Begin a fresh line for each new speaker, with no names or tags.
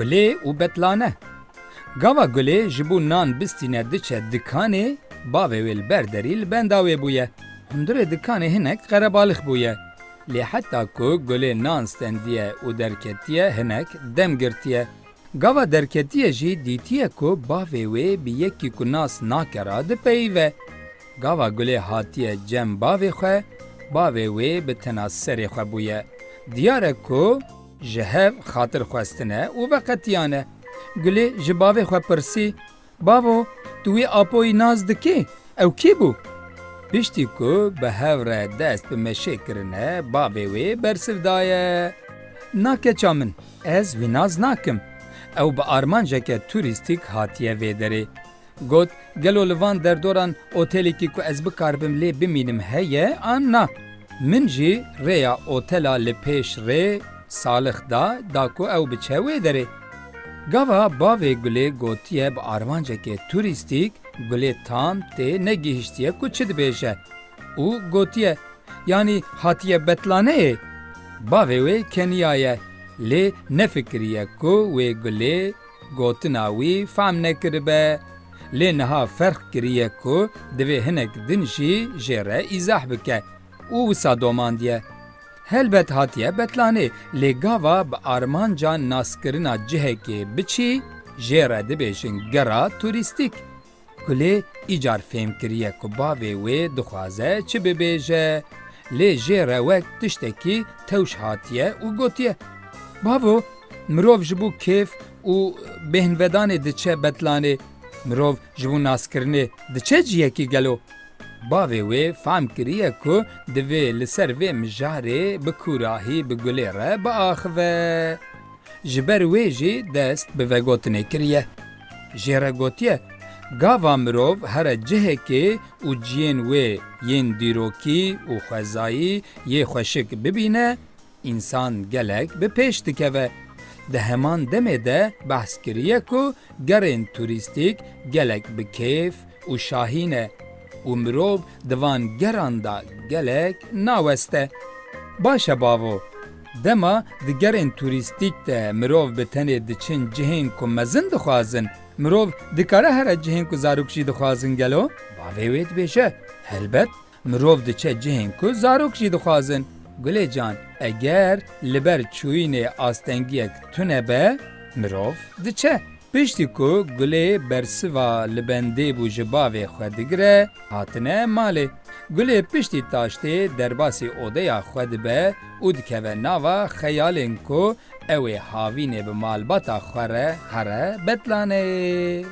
Gulê û betlane. Gava gulê ji bo nan bistîne diçe dikanê, bavê wê li ber derî li benda wê bûye. Hundirê dikanê hinek qerebalix bûye. Lê heta ku gulê nan stendiye û derketiye hinek dem girtiye. Gava derketiye jî dîtiye ku bavê wê bi yekî ku nas nakera dipeyive. Gava gulê hatiye cem bavê xwe, bavê wê bi tena serê xwe bûye. Diyar e ku ji hev xatir xwestine û veqetiyane. Gulê ji bavê xwe pirsî, bavo, tu wê apoyî naz dikî? Ew kî bû? Piştî ku bi hev re dest bi meşê kirine, bavê wê bersiv daye. Nakeça min, ez vî naz nakim. Ew bi armanceke turîstîk hatiye vê derê. Got, gelo li van derdoran otelekî ku ez bikaribim lê bimînim heye an na. Min jî rêya otela li pêş rê salix da ku ew biçe wê derê. Gava bavê gulê gotiye bi armanceke turîstîk gulê tam tê negihîştiye ku çi dibêje. û gotiye, yanî hatiye betlaneyê? Bavê wê keniyaye, lê nefikiriye ku wê gulê gotina wî fehm nekiribe. Lê niha ferq kiriye ku divê hinek din jî jê re îzah bike û wisa domandiye. Helbet hatiye betlanê, lê gava bi armanca naskirina cihekê biçî jê re dibêjin gera turîstîk. Gulê îcar fêm kiriye ku bavê wê dixwaze çi bibêje. Lê jê re wek tiştekî tewş hatiye û gotiye, bavo, mirov ji bo kêf û bêhnvedanê diçe betlanê, mirov ji bo naskirinê diçe ciyekî gelo. Bavê wê fehm kiriye ku divê li ser vê mijarê bi kurahî bi gulê re biaxive. Ji ber wê jî dest bi vegotinê kiriye. Jê re gotiye, gava mirov here cihekê û ciyên wê yên dîrokî û xwezayî yê xweşik bibîne, însan gelek bi pêş dikeve. Di heman demê de behs kiriye ku gerên turîstîk gelek bi kêf û şahîn e û mirov di van geran da gelek naweste. Baş e bavo, dema di gerên turîstîk de mirov bi tenê diçin cihên ku mezin dixwazin, mirov dikare here cihên ku zarok jî dixwazin gelo? Bavê wê dibêje, helbet mirov diçe cihên ku zarok jî dixwazin. Gulê can, eger li ber çûyînê astengiyek tune be, mirov diçe. Piştî ku gulê bersiva li bendê bû ji bavê xwe digire, hatine malê. Gulê piştî taştê derbasî odeya xwe dibe û dikeve nava xeyalên ku ew ê havînê bi malbata xwe re here betlanê.